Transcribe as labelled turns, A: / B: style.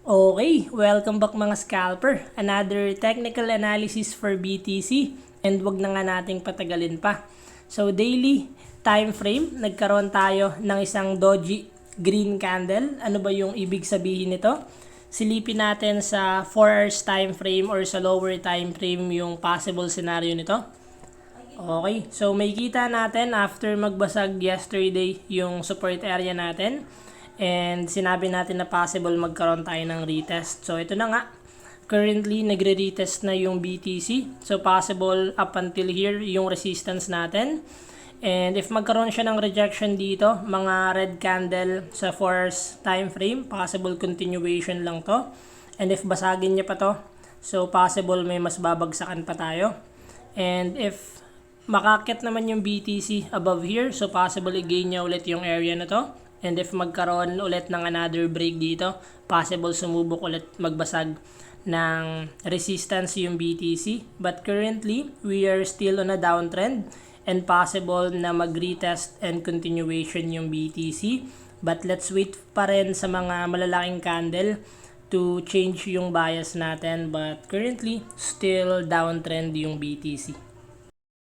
A: Okay, welcome back mga scalper. Another technical analysis for BTC and wag na nga nating patagalin pa. So daily time frame, nagkaroon tayo ng isang doji green candle. Ano ba yung ibig sabihin nito? Silipin natin sa 4 hours time frame or sa lower time frame yung possible scenario nito. Okay, so may kita natin after magbasag yesterday yung support area natin. And sinabi natin na possible magkaroon tayo ng retest. So ito na nga. Currently, nagre-retest na yung BTC. So possible up until here yung resistance natin. And if magkaroon siya ng rejection dito, mga red candle sa 4 hours time frame, possible continuation lang to. And if basagin niya pa to, so possible may mas babagsakan pa tayo. And if makakit naman yung BTC above here, so possible i-gain niya ulit yung area na to. And if magkaroon ulit ng another break dito, possible sumubok ulit magbasag ng resistance yung BTC. But currently, we are still on a downtrend and possible na mag-retest and continuation yung BTC. But let's wait pa rin sa mga malalaking candle to change yung bias natin. But currently, still downtrend yung BTC.